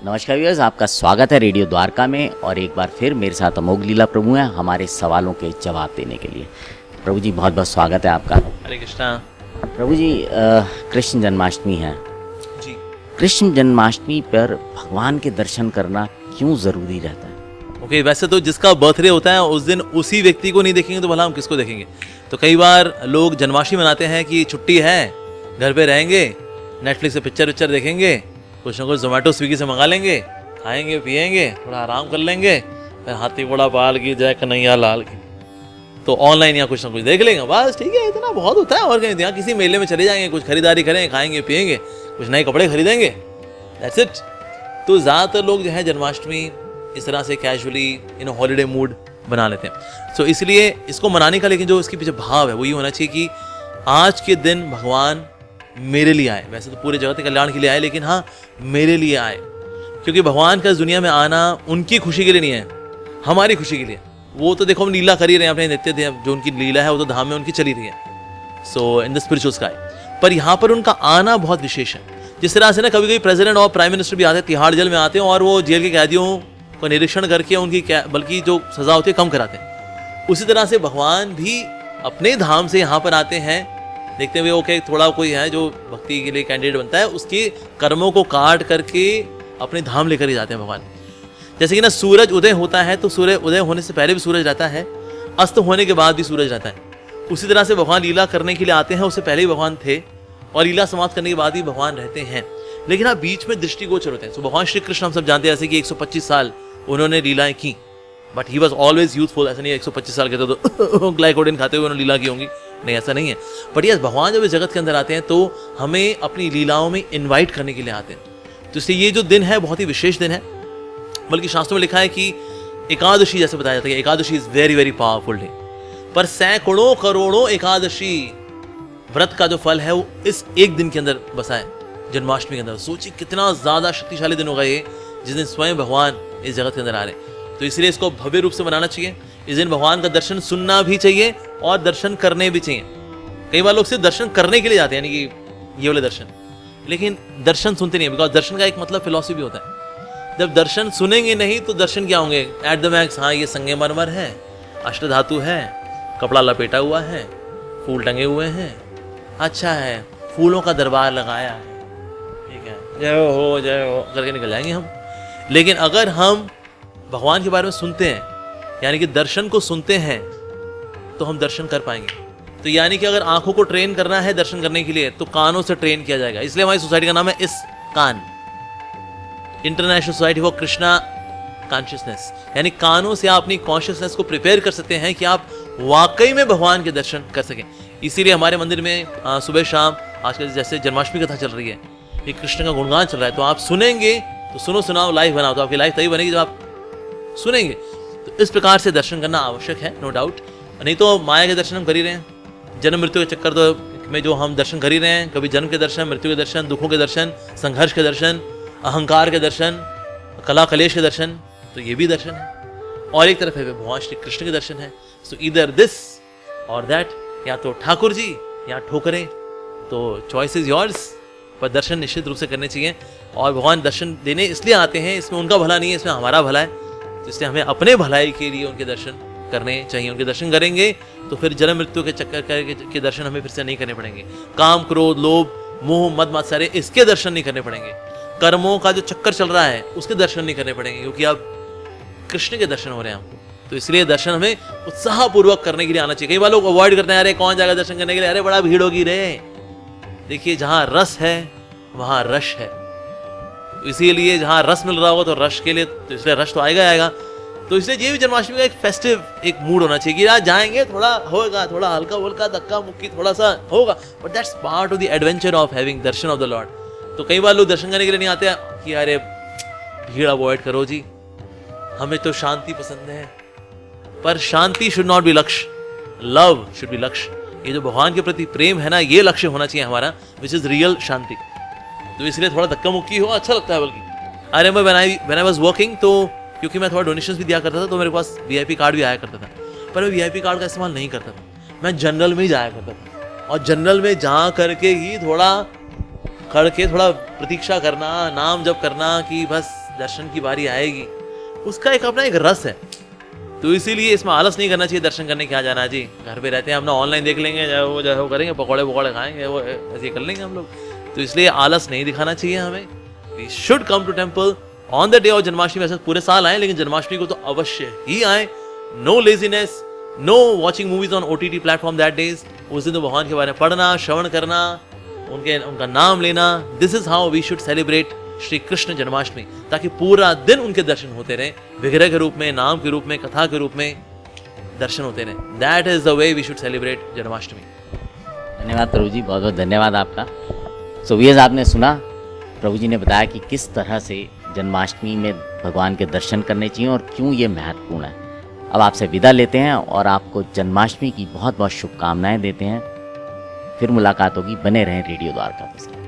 नमस्कार व्यूअर्स, आपका स्वागत है रेडियो द्वारका में। और एक बार फिर मेरे साथ अमोघ लीला प्रभु हैं हमारे सवालों के जवाब देने के लिए। प्रभु जी बहुत बहुत स्वागत है आपका। हरे कृष्णा। प्रभु जी कृष्ण जन्माष्टमी है जी। कृष्ण जन्माष्टमी पर भगवान के दर्शन करना क्यों ज़रूरी रहता है? ओके, वैसे तो जिसका बर्थडे होता है उस दिन उसी व्यक्ति को नहीं देखेंगे तो भला हम किसको देखेंगे। तो कई बार लोग जन्माष्टमी मनाते हैं कि छुट्टी है, घर पे रहेंगे, नेटफ्लिक्स से पिक्चर देखेंगे, कुछ ना कुछ जोमेटो स्विगी से मंगा लेंगे, खाएंगे पिएंगे, थोड़ा आराम कर लेंगे, फिर हाथी घोड़ा पाल की जय कन्हैया लाल की, तो ऑनलाइन या कुछ ना कुछ देख लेंगे। बस ठीक है, इतना बहुत होता है। और कहीं यहाँ किसी मेले में चले जाएंगे, कुछ खरीदारी करेंगे, खाएंगे पिएंगे, कुछ नए कपड़े खरीदेंगे, दैट्स इट। तो ज़्यादातर लोग जो है जन्माष्टमी इस तरह से कैजुअली इन हॉलीडे मूड बना लेते हैं। सो इसलिए इसको मनाने का लेकिन जो इसके पीछे भाव है वो ये होना चाहिए कि आज के दिन भगवान मेरे लिए आए। वैसे तो पूरे जगत के कल्याण के लिए आए, लेकिन हाँ मेरे लिए आए, क्योंकि भगवान का इस दुनिया में आना उनकी खुशी के लिए नहीं है, हमारी खुशी के लिए। वो तो देखो हम लीला कर ही रहे हैं अपने नित्य दिन, जो उनकी लीला है वो तो धाम में उनकी चली रही है, सो इन द स्पिरिचुअल स्काई। पर यहाँ पर उनका आना बहुत विशेष है। जिस तरह से ना कभी कभी प्रेसिडेंट और प्राइम मिनिस्टर भी आते हैं, तिहाड़ जेल में आते हैं और वो जेल के कैदियों को निरीक्षण करके उनकी बल्कि जो सजा होती है कम कराते हैं, उसी तरह से भगवान भी अपने धाम से यहाँ पर आते हैं। देखते हुए ओके, थोड़ा कोई है जो भक्ति के लिए कैंडिडेट बनता है, उसके कर्मों को काट करके अपने धाम लेकर ही जाते हैं भगवान। जैसे कि ना सूरज उदय होता है तो सूर्य उदय होने से पहले भी सूरज रहता है, अस्त होने के बाद भी सूरज रहता है। उसी तरह से भगवान लीला करने के लिए आते हैं, उससे पहले ही भगवान थे और लीला समाप्त करने के बाद ही भगवान रहते हैं। लेकिन हाँ बीच में दृष्टिगोचर होते हैं। तो भगवान श्री कृष्ण हम सब जानते हैं, जैसे कि 125 साल उन्होंने लीलाएं की, but he was always youthful. ऐसा नहीं है 125 साल के तो ग्लाइकोडिन खाते हुए उन्होंने लीला की होंगी, नहीं ऐसा नहीं है। बट यस, भगवान जब इस जगत के अंदर आते हैं तो हमें अपनी लीलाओं में इन्वाइट करने के लिए आते हैं। तो इसलिए ये जो दिन है बहुत ही विशेष दिन है। बल्कि शास्त्रों में लिखा है कि एकादशी, जैसे बताया जाता है, Ekadashi is very very powerful day. पर सैकड़ों करोड़ों एकादशी व्रत का जो फल है वो इस एक दिन के अंदर बसा है, जन्माष्टमी के अंदर। सोचिए कितना ज्यादा शक्तिशाली दिन होगा ये, जिस दिन स्वयं भगवान इस जगत के अंदर आ रहे हैं। तो इसलिए इसको भव्य रूप से मनाना चाहिए। इस दिन भगवान का दर्शन सुनना भी चाहिए और दर्शन करने भी चाहिए। कई बार लोग सिर्फ दर्शन करने के लिए जाते हैं, यानी कि ये वाले दर्शन, लेकिन दर्शन सुनते नहीं है। बिकॉज दर्शन का एक मतलब फिलॉसफी भी होता है। जब दर्शन सुनेंगे नहीं तो दर्शन क्या होंगे? एट द मैक्स, हाँ ये संगमरमर है, अष्टधातु है, कपड़ा लपेटा हुआ है, फूल टंगे हुए हैं, अच्छा है, फूलों का दरबार लगाया है, ठीक है, जय हो करके निकल जाएंगे हम। लेकिन अगर हम भगवान के बारे में सुनते हैं, यानी कि दर्शन को सुनते हैं, तो हम दर्शन कर पाएंगे। तो यानी कि अगर आंखों को ट्रेन करना है दर्शन करने के लिए तो कानों से ट्रेन किया जाएगा। इसलिए हमारी सोसाइटी का नाम है ISKCON, international society for Krishna consciousness. यानी कानों से आप अपनी कॉन्शियसनेस को प्रिपेयर कर सकते हैं कि आप वाकई में भगवान के दर्शन कर सकें। इसीलिए हमारे मंदिर में सुबह शाम आजकल जैसे जन्माष्टमी कथा चल रही है, ये कृष्ण का गुणगान चल रहा है, तो आप सुनेंगे तो सुनो सुनाओ लाइफ बनाओ, तो आपकी लाइफ तभी बनेगी जब आप सुनेंगे। तो इस प्रकार से दर्शन करना आवश्यक है, नो डाउट। नहीं तो माया के दर्शन हम कर ही रहे हैं, जन्म मृत्यु के चक्कर तो में जो हम दर्शन कर ही रहे हैं। कभी जन्म के दर्शन, मृत्यु के दर्शन, दुखों के दर्शन, संघर्ष के दर्शन, अहंकार के दर्शन, कला कलेश के दर्शन, तो ये भी दर्शन है। और एक तरफ है भगवान श्री कृष्ण के दर्शन है। सो इधर दिस और दैट, या तो ठाकुर जी या ठोकरें, तो चॉइस इज योर्स। पर दर्शन निश्चित रूप से करने चाहिए। और भगवान दर्शन देने इसलिए आते हैं, इसमें उनका भला नहीं है, इसमें हमारा भला है। तो इसलिए हमें अपने भलाई के लिए उनके दर्शन करने चाहिए। उनके दर्शन करेंगे तो फिर जन्म मृत्यु के चक्कर के दर्शन हमें फिर से नहीं करने पड़ेंगे। काम क्रोध लोभ मोह मद मात्सर्य, इसके दर्शन नहीं करने पड़ेंगे। कर्मों का जो चक्कर चल रहा है उसके दर्शन नहीं करने पड़ेंगे, क्योंकि अब कृष्ण के दर्शन हो रहे हैं हमको। तो इसलिए दर्शन हमें उत्साहपूर्वक करने के लिए आना चाहिए। कई बार लोग अवॉइड करते हैं, अरे कौन जाएगा दर्शन करने के लिए, अरे बड़ा भीड़ होगी रे। देखिए जहां रस है वहां रश है। इसीलिए जहां रस मिल रहा होगा तो रश के लिए, तो इसलिए रश तो आएगा ही आएगा। तो इसलिए ये भी जन्माष्टमी का एक फेस्टिव एक मूड होना चाहिए कि यार जाएंगे, थोड़ा होगा, थोड़ा हल्का वल्का धक्का मुक्की थोड़ा सा होगा, but that's part of the adventure of having Darshan of the Lord. तो कई बार लोग दर्शन करने के लिए नहीं आते कि अरे भीड़ अवॉइड करो जी, हमें तो शांति पसंद है। पर शांति शुड नॉट बी लक्ष्य, लव शुड बी लक्ष्य। ये जो भगवान के प्रति प्रेम है ना, ये लक्ष्य होना चाहिए हमारा, विच इज रियल शांति। तो इसलिए थोड़ा धक्का मुक्की हो अच्छा लगता है। बल्कि अरे मैं व्हेन आई वाज वर्किंग, तो क्योंकि मैं थोड़ा डोनेशंस भी दिया करता था, तो मेरे पास वीआईपी कार्ड भी आया करता था। पर मैं वीआईपी कार्ड का इस्तेमाल नहीं करता था, मैं जनरल में ही जाया करता था। और जनरल में जा करके ही थोड़ा खड़ के थोड़ा प्रतीक्षा करना, नाम जप करना कि बस दर्शन की बारी आएगी, उसका एक अपना एक रस है। तो इसीलिए इसमें आलस नहीं करना चाहिए दर्शन करने क्या जाना जी, घर पे रहते हैं अपना ऑनलाइन देख लेंगे, चाहे वो करेंगे, पकौड़े खाएंगे, वो ऐसे कर लेंगे हम लोग। तो इसलिए आलस नहीं दिखाना चाहिए हमें। We should come to temple on the day of Janmashtami. वैसे पूरे साल आए, लेकिन जन्माष्टमी को तो अवश्य ही आए। No laziness, no watching movies on OTT platform that days. उस दिन तो भगवान के बारे में पढ़ना, श्रवण करना, उनका नाम लेना। This is how we should celebrate Shri Krishna Janmashtami, ताकि पूरा दिन उनके दर्शन होते रहे, विग्रह के रूप में, नाम के रूप में, कथा के रूप में दर्शन होते रहे। That is the way we should celebrate Janmashtami. धन्यवाद प्रभु जी, बहुत बहुत धन्यवाद आपका। सो व्यूअर्स, आपने सुना प्रभु जी ने बताया कि किस तरह से जन्माष्टमी में भगवान के दर्शन करने चाहिए और क्यों ये महत्वपूर्ण है। अब आपसे विदा लेते हैं और आपको जन्माष्टमी की बहुत बहुत शुभकामनाएं देते हैं। फिर मुलाकात होगी, बने रहें रेडियो द्वारका के साथ।